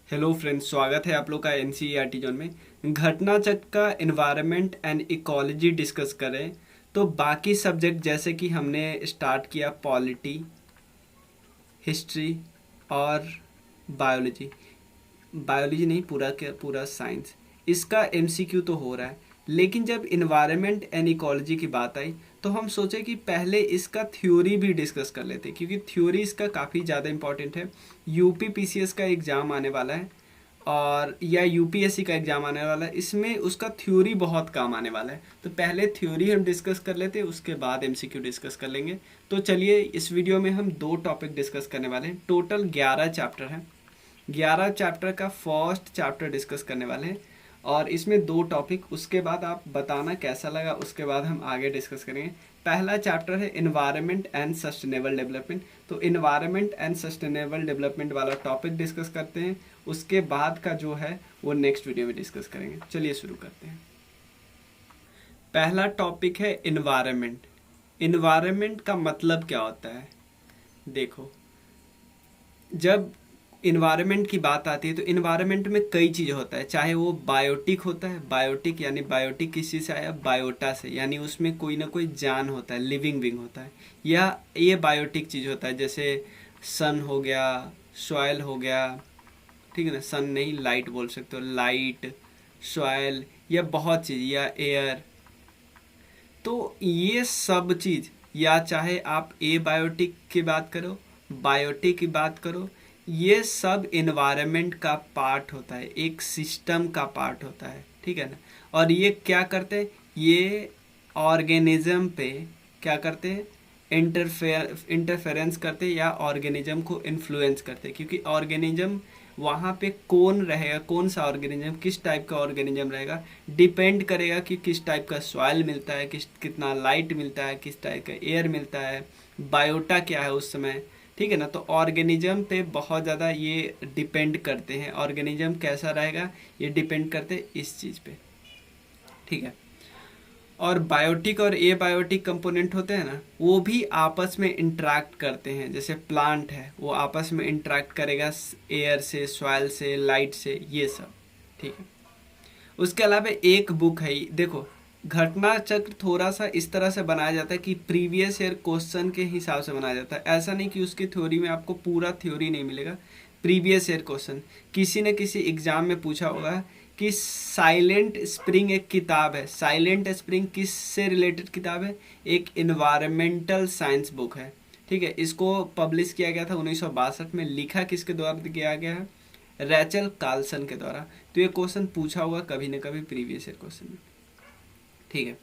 Hello friends, स्वागत है आप लोग का एनसीईआरटी जोन में। घटना चक्र का एनवायरनमेंट एंड इकोलॉजी डिस्कस करें तो बाकी सब्जेक्ट जैसे कि हमने स्टार्ट किया पॉलिटी, हिस्ट्री और बायोलॉजी। बायोलॉजी नहीं, पूरा के पूरा साइंस, इसका एमसीक्यू तो हो रहा है। लेकिन जब इन्वायरमेंट एंड इकोलॉजी की बात आई तो हम सोचे कि पहले इसका थ्योरी भी डिस्कस कर लेते, क्योंकि थ्योरी इसका काफ़ी ज़्यादा इंपॉर्टेंट है। यूपी पीसीएस का एग्ज़ाम आने वाला है और या यूपीएससी का एग्ज़ाम आने वाला है, इसमें उसका थ्योरी बहुत काम आने वाला है। तो पहले थ्योरी हम डिस्कस कर लेते हैं, उसके बाद एमसीक्यू डिस्कस कर लेंगे। तो चलिए, इस वीडियो में हम 2 टॉपिक डिस्कस करने वाले हैं। टोटल 11 चैप्टर हैं। 11 चैप्टर का फर्स्ट चैप्टर डिस्कस करने वाले हैं और इसमें 2 टॉपिक, उसके बाद आप बताना कैसा लगा, उसके बाद हम आगे डिस्कस करेंगे। पहला चैप्टर है इन्वायरमेंट एंड सस्टेनेबल डेवलपमेंट। तो इन्वायरमेंट एंड सस्टेनेबल डेवलपमेंट वाला टॉपिक डिस्कस करते हैं, उसके बाद का जो है वो नेक्स्ट वीडियो में डिस्कस करेंगे। चलिए शुरू करते हैं। पहला टॉपिक है इन्वायरमेंट। इन्वायरमेंट का मतलब क्या होता है? देखो, जब इन्वायरमेंट की बात आती है तो इन्वायरमेंट में कई चीज़ होता है, चाहे वो बायोटिक होता है। बायोटिक यानी बायोटिक किस चीज़ से आया? बायोटा से, यानी उसमें कोई ना कोई जान होता है, लिविंग बिंग होता है। या ये बायोटिक चीज़ होता है, जैसे सन हो गया, सॉइल हो गया, ठीक है ना। सन नहीं, लाइट बोल सकते हो, लाइट, सॉइल, या बहुत चीज़, या एयर। तो ये सब चीज़, या चाहे आप ए बायोटिक की बात करो, बायोटिक की बात करो, ये सब इन्वायरमेंट का पार्ट होता है, एक सिस्टम का पार्ट होता है, ठीक है ना। और ये क्या करते हैं? ये ऑर्गेनिज्म पे क्या करते हैं? इंटरफेरेंस करते हैं या ऑर्गेनिज्म को इन्फ्लुएंस करते हैं, क्योंकि ऑर्गेनिज्म वहाँ पे कौन रहेगा, कौन सा ऑर्गेनिज्म, किस टाइप का ऑर्गेनिज्म रहेगा, डिपेंड करेगा कि किस टाइप का सॉइल मिलता है, कितना लाइट मिलता है, किस टाइप का एयर मिलता है, बायोटा क्या है उस समय, ठीक है ना। तो ऑर्गेनिज्म पे बहुत ज़्यादा ये डिपेंड करते हैं, ऑर्गेनिज्म कैसा रहेगा ये डिपेंड करते हैं इस चीज़ पे, ठीक है। और बायोटिक और ए बायोटिक कंपोनेंट होते हैं ना, वो भी आपस में इंटरेक्ट करते हैं। जैसे प्लांट है, वो आपस में इंटरेक्ट करेगा एयर से, सॉइल से, लाइट से, ये सब, ठीक है। उसके अलावा एक बुक है, देखो, घटना चक्र थोड़ा सा इस तरह से बनाया जाता है कि प्रीवियस ईयर क्वेश्चन के हिसाब से बनाया जाता है। ऐसा नहीं कि उसकी थ्योरी में आपको पूरा थ्योरी नहीं मिलेगा। प्रीवियस ईयर क्वेश्चन किसी न किसी एग्जाम में पूछा होगा कि साइलेंट स्प्रिंग एक किताब है। साइलेंट स्प्रिंग किस से रिलेटेड किताब है? एक इन्वायरमेंटल साइंस बुक है, ठीक है। इसको पब्लिश किया गया था 1962 में। लिखा किसके द्वारा किया गया है? रैचल कार्लसन के द्वारा। तो ये क्वेश्चन पूछा हुआ कभी न कभी प्रीवियस ईयर क्वेश्चन में, ठीक है।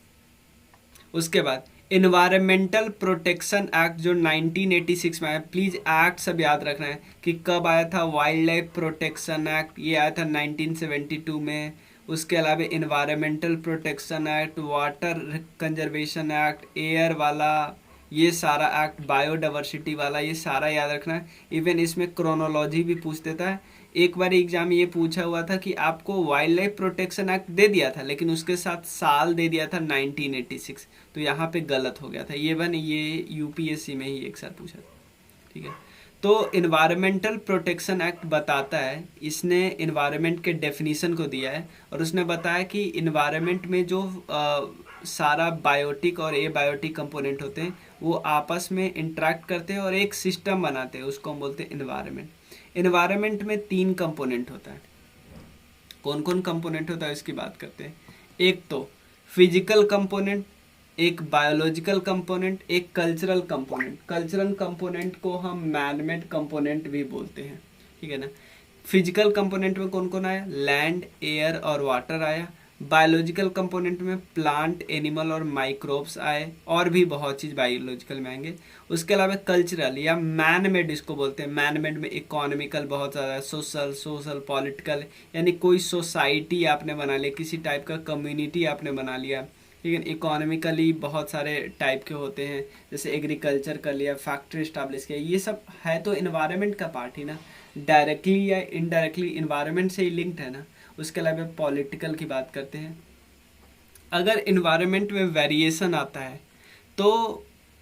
उसके बाद इन्वायरमेंटल प्रोटेक्शन एक्ट जो 1986 में आया, प्लीज़ एक्ट सब याद रखना है कि कब आया था। वाइल्ड लाइफ प्रोटेक्शन एक्ट, ये आया था 1972 में। उसके अलावा environmental protection act, water conservation act, air वाला, ये सारा एक्ट, बायोडाइवर्सिटी वाला, ये सारा याद रखना है। इवन इसमें क्रोनोलॉजी भी पूछ देता है। एक बार एग्जाम ये पूछा हुआ था कि आपको wild life protection act they दिया था, लेकिन उसके साथ साल दे दिया था 1986, तो यहाँ पे गलत हो गया था। ये यूपीएससी में ही एक साल पूछा था, ठीक है। तो इन्वायरमेंटल प्रोटेक्शन एक्ट बताता है, इसने इन्वायरमेंट के डेफिनीशन को दिया है और उसने बताया कि इन्वायरमेंट में जो सारा बायोटिक और ए बायोटिक कंपोनेंट होते हैं वो आपस में इंटरेक्ट करते हैं और एक सिस्टम बनाते हैं, उसको हम बोलते हैं इन्वायरमेंट। इन्वायरमेंट में 3 कंपोनेंट होता है। कौन कौन कंपोनेंट होता है इसकी बात करते हैं। एक तो फिजिकल कंपोनेंट, एक बायोलॉजिकल कंपोनेंट, एक कल्चरल कंपोनेंट। कल्चरल कंपोनेंट को हम मैनमेड कंपोनेंट भी बोलते हैं, ठीक है ना। फिजिकल कंपोनेंट में कौन कौन आया? लैंड, एयर और वाटर आया। बायोलॉजिकल कंपोनेंट में प्लांट, एनिमल और माइक्रोब्स आए, और भी बहुत चीज़ बायोलॉजिकल में आएंगे। उसके अलावा कल्चरल या मैन मेड इसको बोलते हैं। मैन मेड में इकोनॉमिकल बहुत ज़्यादा, सोशल पॉलिटिकल, यानी कोई सोसाइटी आपने बना लिया, किसी टाइप का कम्युनिटी आपने बना लिया, ठीक है। इकोनॉमिकली बहुत सारे टाइप के होते हैं, जैसे एग्रीकल्चर कर लिया, फैक्ट्री स्टैब्लिश किया, ये सब है तो इन्वायरमेंट का पार्ट ही ना, डायरेक्टली या इनडायरेक्टली इन्वायरमेंट से ही लिंक्ड है ना। उसके अलावा पॉलिटिकल की बात करते हैं। अगर इन्वायरमेंट में वेरिएशन आता है तो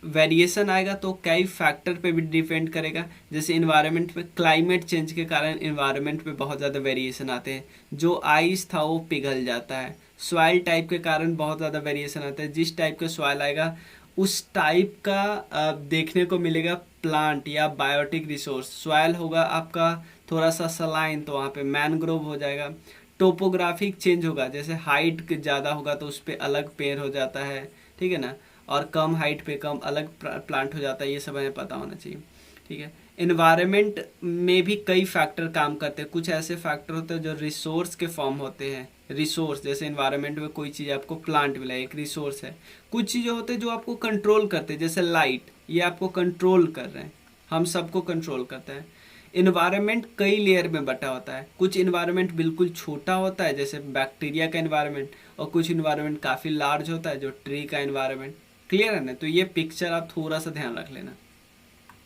वेरिएशन आएगा तो कई फैक्टर पे भी डिपेंड करेगा। जैसे इन्वायरमेंट पे, क्लाइमेट चेंज के कारण इन्वायरमेंट पे बहुत ज़्यादा वेरिएशन आते हैं, जो आइस था वो पिघल जाता है। सॉइल टाइप के कारण बहुत ज़्यादा वेरिएशन आता है, जिस टाइप का सॉइल आएगा उस टाइप का देखने को मिलेगा प्लांट या बायोटिक रिसोर्स। सॉइल होगा आपका थोड़ा सा सलाइन तो वहाँ पे मैनग्रोव हो जाएगा। टोपोग्राफिक चेंज होगा, जैसे हाइट ज़्यादा होगा तो उस पर अलग पेड़ हो जाता है, ठीक है ना, और कम हाइट पे कम अलग प्लांट हो जाता है। ये सब हमें पता होना चाहिए, ठीक है। इन्वायरमेंट में भी कई फैक्टर काम करते हैं। कुछ ऐसे फैक्टर होते हैं जो रिसोर्स के फॉर्म होते हैं। रिसोर्स जैसे इन्वायरमेंट में कोई चीज़ आपको प्लांट मिला, एक रिसोर्स है। कुछ चीज़ें होते हैं जो आपको कंट्रोल करते हैं, जैसे लाइट, ये आपको कंट्रोल कर रहे हैं, हम सबको कंट्रोल करता है। इन्वायरमेंट कई लेयर में बटा होता है। कुछ इन्वायरमेंट बिल्कुल छोटा होता है, जैसे बैक्टीरिया का इन्वायरमेंट, और कुछ इन्वायरमेंट काफ़ी लार्ज होता है, जो ट्री का इन्वायरमेंट। क्लियर है ना? तो ये पिक्चर आप थोड़ा सा ध्यान रख लेना।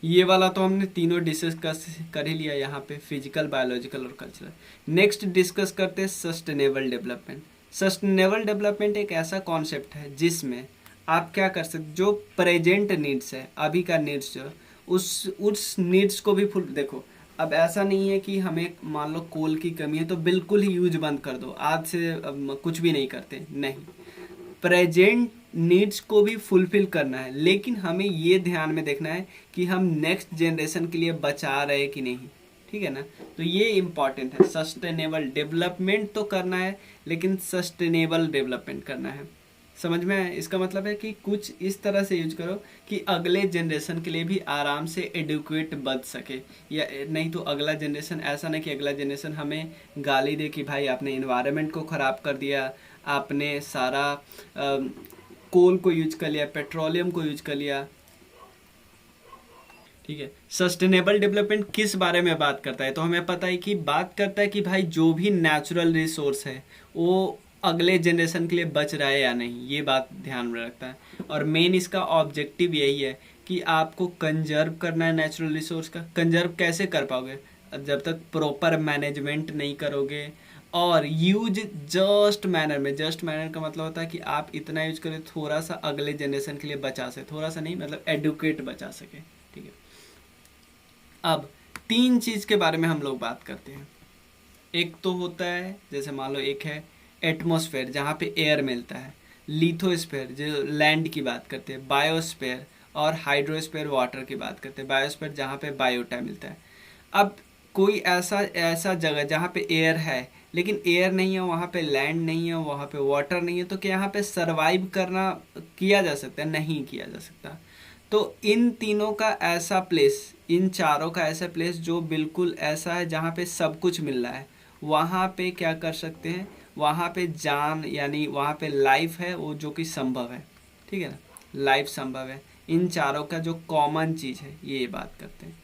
ये वाला तो हमने तीनों डिस्कस कर ही लिया यहाँ पे, फिजिकल, बायोलॉजिकल और कल्चरल। नेक्स्ट डिस्कस करते हैं सस्टेनेबल डेवलपमेंट। सस्टेनेबल डेवलपमेंट एक ऐसा कॉन्सेप्ट है जिसमें आप क्या कर सकते, जो प्रेजेंट नीड्स है, अभी का नीड्स जो उस नीड्स को भी फुल देखो। अब ऐसा नहीं है कि हमें मान लो कोल की कमी है तो बिल्कुल ही यूज बंद कर दो, आज से कुछ भी नहीं करते, नहीं। प्रेजेंट नीड्स को भी फुलफिल करना है, लेकिन हमें ये ध्यान में देखना है कि हम नेक्स्ट जनरेशन के लिए बचा रहे कि नहीं, ठीक है ना। तो ये इम्पॉर्टेंट है। सस्टेनेबल डेवलपमेंट तो करना है, लेकिन सस्टेनेबल डेवलपमेंट करना है। समझ में आया? इसका मतलब है कि कुछ इस तरह से यूज करो कि अगले जनरेशन के लिए भी आराम से एडुकेट बच सके, या नहीं तो अगला जनरेशन ऐसा नहीं कि अगला जनरेशन हमें गाली दे कि भाई आपने इन्वायरमेंट को ख़राब कर दिया, आपने सारा कोल को यूज कर लिया, पेट्रोलियम को यूज कर लिया, ठीक है। सस्टेनेबल डेवलपमेंट किस बारे में बात करता है? तो हमें पता है कि बात करता है कि भाई जो भी नेचुरल रिसोर्स है वो अगले जनरेशन के लिए बच रहा है या नहीं, ये बात ध्यान में रखता है। और मेन इसका ऑब्जेक्टिव यही है कि आपको कंजर्व करना है नेचुरल रिसोर्स का। कंजर्व कैसे कर पाओगे? जब तक प्रॉपर मैनेजमेंट नहीं करोगे और यूज जस्ट मैनर में। जस्ट मैनर का मतलब होता है कि आप इतना यूज करें थोड़ा सा अगले जनरेशन के लिए बचा सके, थोड़ा सा नहीं मतलब एडुकेट बचा सके, ठीक है। अब तीन चीज के बारे में हम लोग बात करते हैं। एक तो होता है, जैसे मान लो एक है एटमॉस्फेयर जहाँ पे एयर मिलता है, लिथोस्फेयर जो लैंड की बात करते हैं, बायोस्फेयर और हाइड्रोस्फेयर वाटर की बात करते हैं, बायोस्फेयर जहाँ पे बायोटा मिलता है। अब कोई ऐसा ऐसा जगह जहाँ पे एयर है लेकिन एयर नहीं है, वहाँ पे लैंड नहीं है, वहाँ पे वाटर नहीं है, तो क्या यहाँ पे सरवाइव करना किया जा सकता है? नहीं किया जा सकता। तो इन तीनों का ऐसा प्लेस, इन चारों का ऐसा प्लेस जो बिल्कुल ऐसा है जहाँ पे सब कुछ मिल रहा है, वहाँ पे क्या कर सकते हैं? वहाँ पे जान यानी वहाँ पे लाइफ है वो जो कि संभव है, ठीक है ना, लाइफ संभव है। इन चारों का जो कॉमन चीज़ है ये बात करते हैं,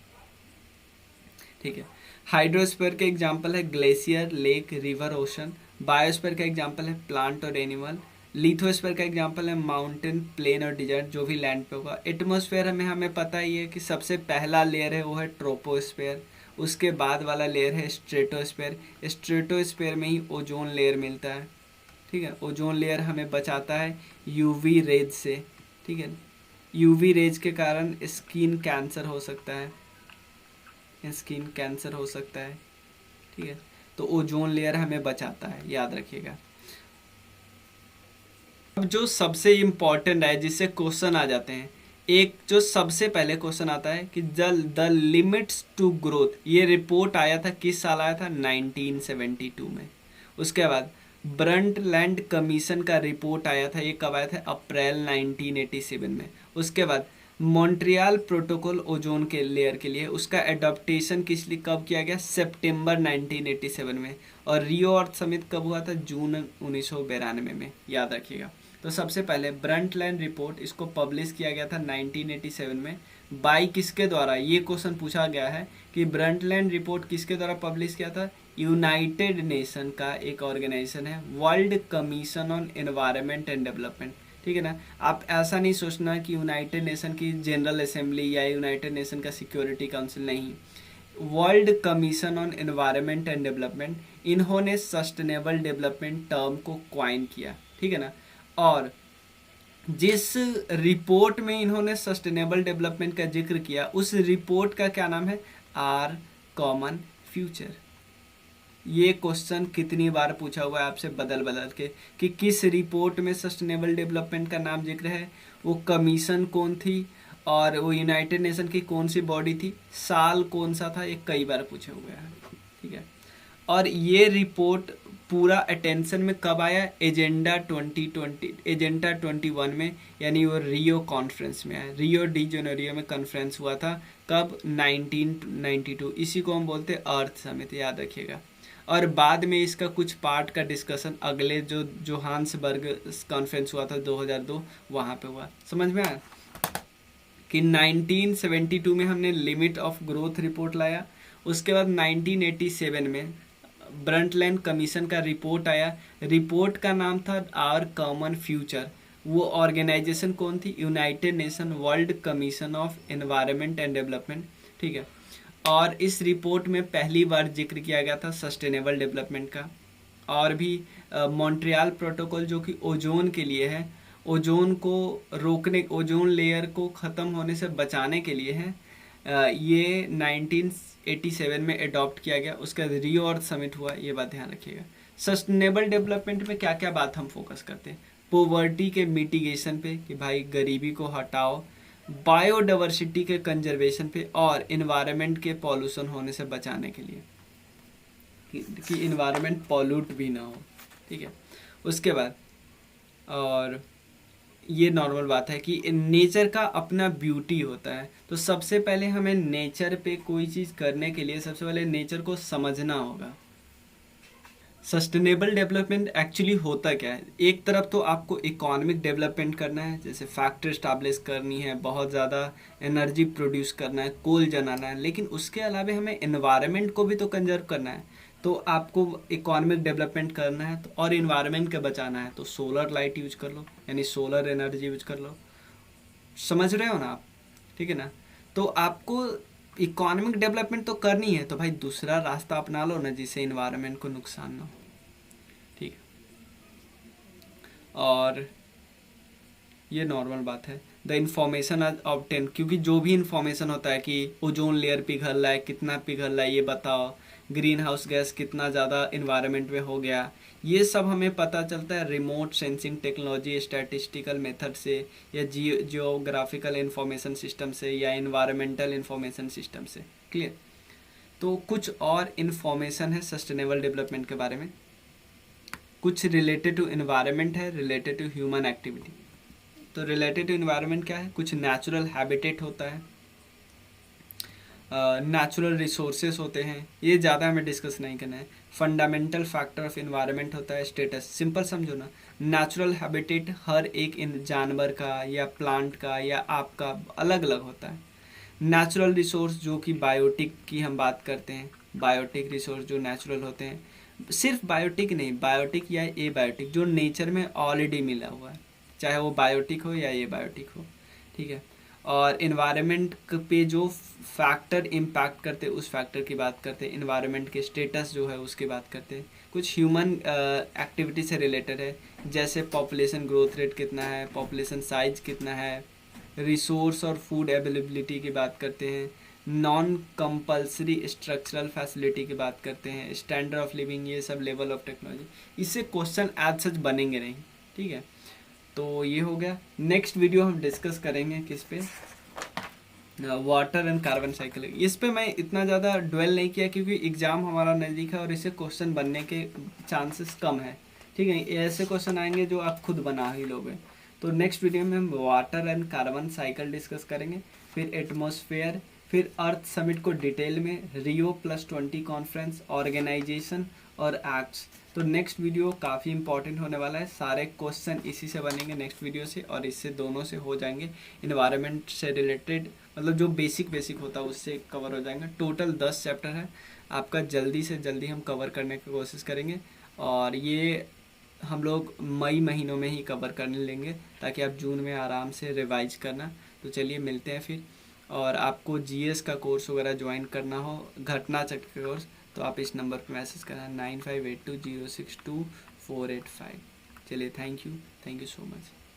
ठीक है। हाइड्रोस्फीयर के एग्जांपल है glacier, lake, river, ocean. Biosphere का एग्जांपल है प्लांट और एनिमल। लिथोस्फीयर का एग्जांपल है माउंटेन, प्लेन और डिजर्ट, जो भी लैंड पे होगा। एटमॉस्फेयर हमें पता ही है कि सबसे पहला लेयर है वो है ट्रोपोस्फेयर, उसके बाद वाला लेयर है स्ट्रेटोस्फेयर। स्ट्रेटोस्फेयर में ही ओजोन लेयर मिलता है, ठीक है। ओजोन लेयर हमें बचाता है यूवी रेज से, ठीक है। यूवी रेज के कारण स्किन कैंसर हो सकता है, स्किन कैंसर हो सकता है, ठीक है। तो ओजोन लेयर हमें बचाता है, याद रखिएगा। अब जो सबसे इम्पोर्टेंट है जिससे क्वेश्चन आ जाते हैं, एक जो सबसे पहले क्वेश्चन आता है कि द लिमिट्स टू ग्रोथ, ये रिपोर्ट आया था किस साल आया था? 1972 में। उसके बाद ब्रंटलैंड कमीशन का रिपोर्ट आया था, ये कब आया था? अप्रैल 1987 में। उसके बाद मॉन्ट्रियल प्रोटोकॉल ओजोन के लेयर के लिए, उसका एडॉप्टेशन किस लिए कब किया गया? सितंबर 1987 में। और रियो अर्थ समिट कब हुआ था? जून 1992 में, याद रखिएगा। तो सबसे पहले ब्रंटलैंड रिपोर्ट, इसको पब्लिश किया गया था 1987 में। बाई किसके द्वारा? ये क्वेश्चन पूछा गया है कि ब्रंटलैंड रिपोर्ट किसके द्वारा पब्लिश किया था? यूनाइटेड नेशन का एक ऑर्गेनाइजेशन है, world commission on environment and development, ठीक है ना। आप ऐसा नहीं सोचना कि यूनाइटेड नेशन की जनरल असेंबली या यूनाइटेड नेशन का सिक्योरिटी काउंसिल, नहीं। World commission on environment and development, इन्होंने सस्टेनेबल डेवलपमेंट टर्म को क्वाइन किया, ठीक है ना। और जिस रिपोर्ट में इन्होंने सस्टेनेबल डेवलपमेंट का जिक्र किया, उस रिपोर्ट का क्या नाम है? Our common future. ये क्वेश्चन कितनी बार पूछा हुआ है आपसे बदल बदल के कि किस रिपोर्ट में सस्टेनेबल डेवलपमेंट का नाम जिक्र है, वो कमीशन कौन थी, और वो यूनाइटेड नेशन की कौन सी बॉडी थी, साल कौन सा था, ये कई बार पूछे हुए हैं। ठीक है, और ये रिपोर्ट पूरा अटेंशन में कब आया? एजेंडा 2020, एजेंडा 21 में, यानी वो रियो कॉन्फ्रेंस में आया। रियो डी जेनेरियो में कॉन्फ्रेंस हुआ था, कब? 1992। इसी को हम बोलते हैं अर्थ समिट, याद रखिएगा। और बाद में इसका कुछ पार्ट का डिस्कशन अगले जो जोहान्सबर्ग कॉन्फ्रेंस हुआ था 2002, वहाँ पे हुआ। समझ में आया कि 1972 में हमने लिमिट ऑफ ग्रोथ रिपोर्ट लाया, उसके बाद 1987 में ब्रंटलैंड कमीशन का रिपोर्ट आया। रिपोर्ट का नाम था आवर कॉमन फ्यूचर। वो ऑर्गेनाइजेशन कौन थी? United nation world commission of environment and development. ठीक है, और इस रिपोर्ट में पहली बार जिक्र किया गया था सस्टेनेबल डेवलपमेंट का। और भी मॉन्ट्रियल प्रोटोकॉल जो कि ओजोन के लिए है, ओजोन को रोकने, ओजोन लेयर को ख़त्म होने से बचाने के लिए है। ये 1987 में अडॉप्ट किया गया। उसका रियो अर्थ समिट हुआ, ये बात ध्यान रखिएगा। सस्टेनेबल डेवलपमेंट में क्या क्या बात हम फोकस करते हैं? पोवर्टी के मिटिगेशन पे कि भाई गरीबी को हटाओ, बायोडाइवर्सिटी के कंजर्वेशन पे, और इन्वायरमेंट के पॉल्यूशन होने से बचाने के लिए कि इन्वायरमेंट पॉल्यूट भी ना हो। ठीक है, उसके बाद और ये नॉर्मल बात है कि नेचर का अपना ब्यूटी होता है। तो सबसे पहले हमें नेचर पे कोई चीज़ करने के लिए सबसे पहले नेचर को समझना होगा। सस्टेनेबल डेवलपमेंट एक्चुअली होता क्या है? एक तरफ तो आपको इकोनॉमिक डेवलपमेंट करना है, जैसे फैक्ट्री स्टैब्लिश करनी है, बहुत ज़्यादा एनर्जी प्रोड्यूस करना है, कोल जलाना है, लेकिन उसके अलावा हमें एनवायरनमेंट को भी तो कंजर्व करना है। तो आपको इकोनॉमिक डेवलपमेंट करना है तो, और इन्वायरमेंट का बचाना है, तो सोलर लाइट यूज कर लो, यानी सोलर एनर्जी यूज कर लो। समझ रहे हो ना आप? ठीक है ना? तो आपको इकोनॉमिक डेवलपमेंट तो करनी है, तो भाई दूसरा रास्ता अपना लो ना जिससे इन्वायरमेंट को नुकसान ना हो। ठीक है, और ये नॉर्मल बात है। द इन्फॉर्मेशन आर ऑब्टेन, क्योंकि जो भी इन्फॉर्मेशन होता है कि ओजोन लेयर पिघल रहा है, कितना पिघल रहा है ये बताओ, ग्रीन हाउस गैस कितना ज़्यादा इन्वायरमेंट में हो गया, ये सब हमें पता चलता है remote sensing technology, statistical method से, या जियोग्राफिकल इंफॉर्मेशन सिस्टम से, या इन्वायरमेंटल इंफॉर्मेशन सिस्टम से। क्लियर? तो कुछ और इन्फॉर्मेशन है सस्टेनेबल डेवलपमेंट के बारे में। कुछ रिलेटेड टू इन्वायरमेंट है, रिलेटेड टू ह्यूमन एक्टिविटी। तो रिलेटेड टू इन्वायरमेंट क्या है? कुछ नेचुरल हैबिटेट होता है, नेचुरल रिसोर्सेस होते हैं, ये ज़्यादा हमें डिस्कस नहीं करना है। फंडामेंटल फैक्टर ऑफ इन्वायरमेंट होता है स्टेटस। सिंपल समझो ना, नेचुरल हैबिटेट हर एक इन जानवर का या प्लांट का या आपका अलग अलग होता है। नेचुरल रिसोर्स जो कि बायोटिक की हम बात करते हैं, बायोटिक रिसोर्स जो नेचुरल होते हैं, सिर्फ बायोटिक नहीं, बायोटिक या ए बायोटिक जो नेचर में ऑलरेडी मिला हुआ है, चाहे वो बायोटिक हो या ए बायोटिक हो। ठीक है, और इन्वायरमेंट पे जो फैक्टर इम्पैक्ट करते हैं उस फैक्टर की बात करते हैं, इन्वायरमेंट के स्टेटस जो है उसकी बात करते हैं। कुछ ह्यूमन एक्टिविटी से रिलेटेड है, जैसे पॉपुलेशन ग्रोथ रेट कितना है, पॉपुलेशन साइज कितना है, रिसोर्स और फूड अवेलेबिलिटी की बात करते हैं, नॉन कंपल्सरी स्ट्रक्चरल फैसिलिटी की बात करते हैं, स्टैंडर्ड ऑफ लिविंग, ये सब लेवल ऑफ टेक्नोलॉजी। इससे क्वेश्चन एज सच बनेंगे नहीं। ठीक है, तो ये हो गया। नेक्स्ट वीडियो हम डिस्कस करेंगे किस पे? Water and carbon cycle. इस पे मैं इतना ज़्यादा ड्वेल नहीं किया क्योंकि एग्ज़ाम हमारा नज़दीक है और इससे क्वेश्चन बनने के चांसेस कम है। ठीक है, ऐसे क्वेश्चन आएंगे जो आप खुद बना ही लोगे। तो नेक्स्ट वीडियो में हम water and carbon cycle discuss करेंगे, फिर एटमॉस्फेयर, फिर अर्थ समिट को डिटेल में, Rio+20 कॉन्फ्रेंस, ऑर्गेनाइजेशन और एक्ट्स। तो नेक्स्ट वीडियो काफ़ी इंपॉर्टेंट होने वाला है, सारे क्वेश्चन इसी से बनेंगे नेक्स्ट वीडियो से, और इससे दोनों से हो जाएंगे। इन्वायरमेंट से रिलेटेड मतलब जो बेसिक होता है उससे कवर हो जाएंगे। टोटल 10 चैप्टर है आपका, जल्दी से जल्दी हम कवर करने की कोशिश करेंगे, और ये हम लोग मई महीनों में ही कवर करने लेंगे ताकि आप जून में आराम से रिवाइज करना। तो चलिए मिलते हैं फिर। और आपको जीएस का कोर्स वगैरह ज्वाइन करना हो, घटना चक्र कोर्स, तो आप इस नंबर पर मैसेज करना 9582062485। चलिए, थैंक यू सो मच।